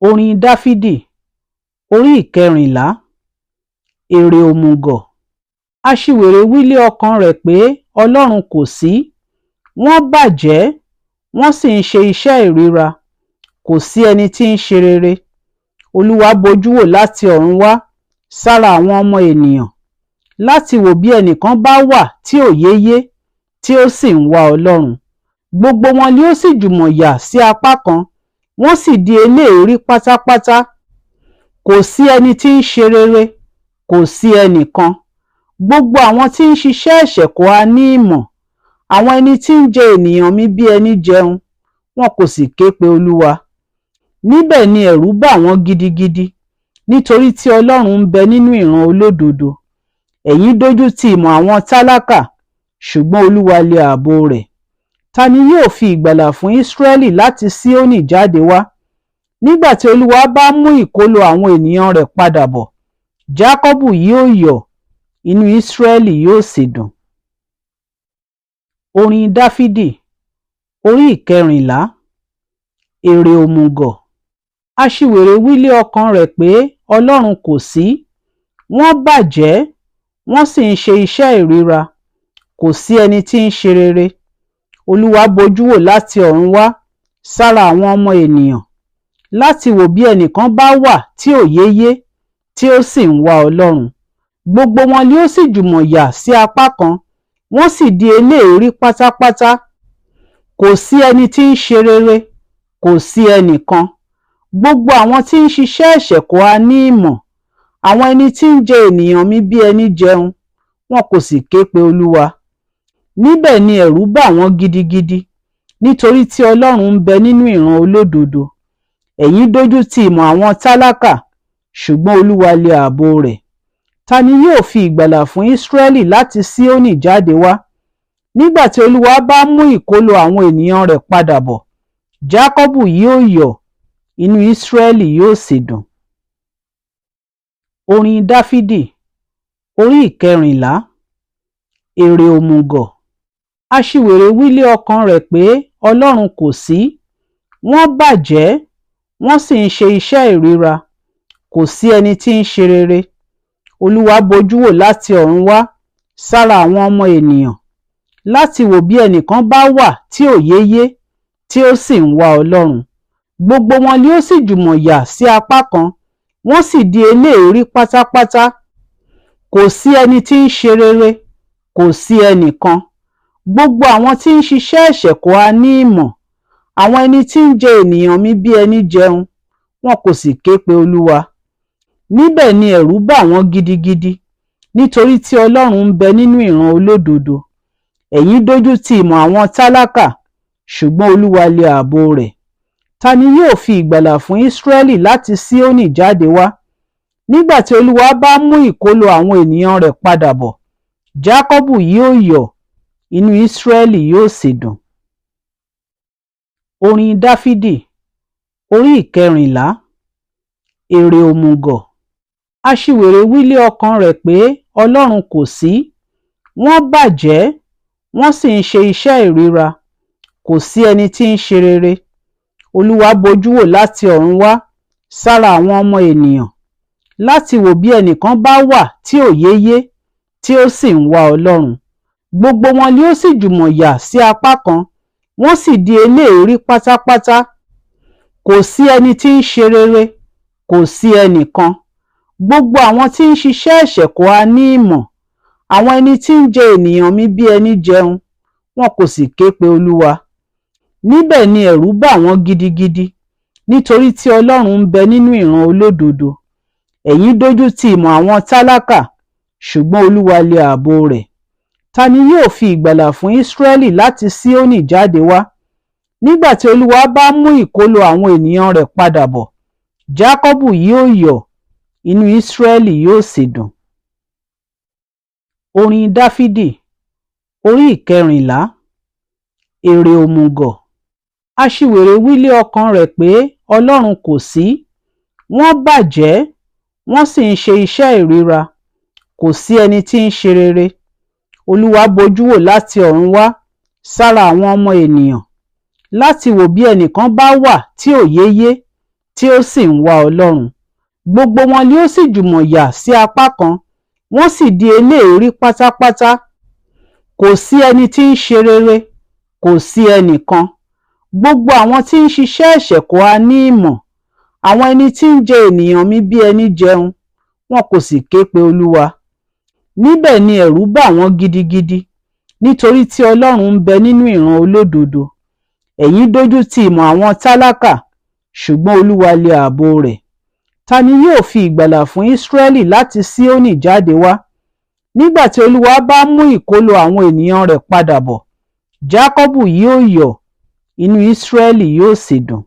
Orin Dáfídì orí ìkẹrìnlá. Èrè òmùgọ̀. Aṣiwèrè wí lé ọkàn rẹ̀ pé Ọlọ́run kò sí. Wọ́n bàjẹ́, wọ́n sì ń ṣe iṣẹ́ ìríra. Kò sí ẹni tí ń ṣe rere. Olúwa bojú wò láti ọ̀run wá sára àwọn ọmọ ènìyàn, láti wò bí ẹnìkan bá wà tí òye yé, tí ó sì ń wá Ọlọ́run. Gbogbo wọn ni ó sì jùmọ̀ yà sí apá kan, wọ́n sì di eléèérí pátápátá. Kò sí ẹni tí ń ṣe rere, kò sí ẹnìkan. Gbogbo àwọn tí ń ṣiṣẹ́ ẹ̀ṣẹ̀ kò ha ní ìmọ̀. Àwọn ẹni tí ń jẹ ènìyàn mi bí ẹni jẹun, wọn kò sì ké pe Olúwa. Níbẹ̀ ni ẹ̀rù bà wọ́n gidigidi, nítorí tí Ọlọ́run ń bẹ nínú ìran olódodo. Ẹ̀yin dójú ti ìmọ̀ àwọn tálákà, ṣùgbọ́n Olúwa lé ààbò rẹ̀. Ta ni yóò fi ìgbàlà fún Ísírẹ́lì láti Síónì jáde wá? Nígbà tí Olúwa bá mú ìkólọ àwọn ènìyàn rẹ̀ padà bọ̀, Jákọ́bù yóò yọ̀, inú Ísírẹ́lì yóò sì dùn. Orin Dáfídì orí ìkẹrìnlá. Èrè òmùgọ̀. Aṣiwèrè wí lé ọkàn rẹ̀ pé Ọlọ́run kò sí. Wọ́n bàjẹ́, wọ́n sì ń ṣe iṣẹ́ ìríra. Kò sí ẹni tí ń ṣe rere. Olúwa bojú wò láti ọ̀run wá sára àwọn ọmọ ènìyàn, láti wò bí ẹnìkan bá wà tí òye yé, tí ó sì ń wá Ọlọ́run. Gbogbo wọn ni ó sì jùmọ̀ yà sí apá kan, wọ́n sì di eléèérí pátápátá. Kò sí ẹni tí ń ṣe rere, kò sí ẹnìkan. Gbogbo àwọn tí ń ṣiṣẹ́ ẹ̀ṣẹ̀ kò ha ní ìmọ̀. Àwọn ẹni tí ń jẹ ènìyàn mi bí ẹni jẹun, wọn kò sì ké pe Olúwa. Níbẹ̀ ni ẹ̀rù bà wọ́n gidigidi, nítorí tí Ọlọ́run ń bẹ nínú ìran olódodo. Ẹ̀yin dójú ti ìmọ̀ àwọn tálákà, ṣùgbọ́n Olúwa lé ààbò rẹ̀. Ta ni yóò fi ìgbàlà fún Ísírẹ́lì láti Síónì jáde wá? Nígbà tí Olúwa bá mú ìkólọ àwọn ènìyàn rẹ̀ padà bọ̀, Jákọ́bù yóò yọ̀, inú Ísírẹ́lì yóò sì dùn. Orin Dáfídì orí ìkẹrìnlá. Èrè òmùgọ̀. Aṣiwèrè wí lé ọkàn rẹ̀ pé Ọlọ́run kò sí. Wọ́n bàjẹ́, wọ́n sì ń ṣe iṣẹ́ ìríra. Kò sí ẹni tí ń ṣe rere. Olúwa bojú wò láti ọ̀run wá sára àwọn ọmọ ènìyàn, láti wò bí ẹnìkan bá wà tí òye yé, tí ó sì ń wá Ọlọ́run. Gbogbo wọn ni ó sì jùmọ̀ yà sí apá kan, wọ́n sì di eléèérí pátápátá. Kò sí ẹni tí ń ṣe rere, kò sí ẹnìkan. Gbogbo àwọn tí ń ṣiṣẹ́ ẹ̀ṣẹ̀ kò ha ní ìmọ̀. Àwọn ẹni tí ń jẹ ènìyàn mi bí ẹni jẹun, wọn kò sì ké pe Olúwa. Níbẹ̀ ni ẹ̀rù bà wọ́n gidigidi, nítorí tí Ọlọ́run ń bẹ nínú ìran olódodo. Ẹ̀yin dójú ti ìmọ̀ àwọn tálákà, ṣùgbọ́n Olúwa lé ààbò rẹ̀. Ta ni yóò fi ìgbàlà fún Ísírẹ́lì láti Síónì jáde wá? Nígbà tí Olúwa bá mú ìkólọ àwọn ènìyàn rẹ̀ padà bọ̀, Jákọ́bù yóò yọ̀, inú Ísírẹ́lì yóò sì dùn. Orin Dáfídì orí ìkẹrìnlá. Èrè òmùgọ̀. Aṣiwèrè wí lé ọkàn rẹ̀ pé Ọlọ́run kò sí. Wọ́n bàjẹ́, wọ́n sì ń ṣe iṣẹ́ ìríra. Kò sí ẹni tí ń ṣe rere. Olúwa bojú wò láti ọ̀run wá sára àwọn ọmọ ènìyàn, láti wò bí ẹnìkan bá wà tí òye yé, tí ó sì ń wá Ọlọ́run. Gbogbo wọn ni ó sì jùmọ̀ yà sí apá kan, wọ́n sì di eléèérí pátápátá. Kò sí ẹni tí ń ṣe rere, kò sí ẹnìkan. Gbogbo àwọn tí ń ṣiṣẹ́ ẹ̀ṣẹ̀ kò ha ní ìmọ̀. Àwọn ẹni tí ń jẹ ènìyàn mi bí ẹni jẹun, wọn kò sì ké pe Olúwa. Níbẹ̀ ni ẹ̀rù bà wọ́n gidigidi, nítorí tí Ọlọ́run ń bẹ nínú ìran olódodo. Ẹ̀yin dójú ti ìmọ̀ àwọn tálákà, ṣùgbọ́n Olúwa lé ààbò rẹ̀. Ta ni yóò fi ìgbàlà fún Ísírẹ́lì láti Síónì jáde wá? Nígbà tí Olúwa bá mú ìkólọ àwọn ènìyàn rẹ̀ padà bọ̀, Jákọ́bù yóò yọ̀, inú Ísírẹ́lì yóò sì dùn. Orin Dáfídì orí ìkẹrìnlá. Èrè òmùgọ̀. Aṣiwèrè wí lé ọkàn rẹ̀ pé Ọlọ́run kò sí. Wọ́n bàjẹ́, wọ́n sì ń ṣe iṣẹ́ ìríra. Kò sí ẹni tí ń ṣe rere. Olúwa bojú wò láti ọ̀run wá sára àwọn ọmọ ènìyàn, láti wò bí ẹnìkan bá wà tí òye yé, tí ó sì ń wá Ọlọ́run. Gbogbo wọn ni ó sì jùmọ̀ yà sí apá kan, wọ́n sì di eléèrí pátápátá. Kò sí ẹni tí ń ṣe rere, kò sí ẹnìkan. Gbogbo àwọn tí ń ṣiṣẹ́ ẹ̀ṣẹ̀ kò ha ní ìmọ̀. Àwọn ẹni tí ń jẹ ènìyàn mi bí ẹni jẹun, wọn kò sì ké pe Olúwa. Níbẹ̀ ni ẹ̀rù bà wọ́n gidigidi, nítorí tí Ọlọ́run ń bẹ nínú ìran olódodo. Ẹ̀yin dójú ti ìmọ̀ àwọn tálákà, ṣùgbọ́n Olúwa lé ààbò rẹ̀. Ta ni yóò fi ìgbàlà fún Ísírẹ́lì láti Síónì jáde wá? Nígbà tí Olúwa bá mú ìkólọ àwọn ènìyàn rẹ̀ padà bọ̀, Jákọ́bù yóò yọ̀, inú Ísírẹ́lì yóò sì dùn.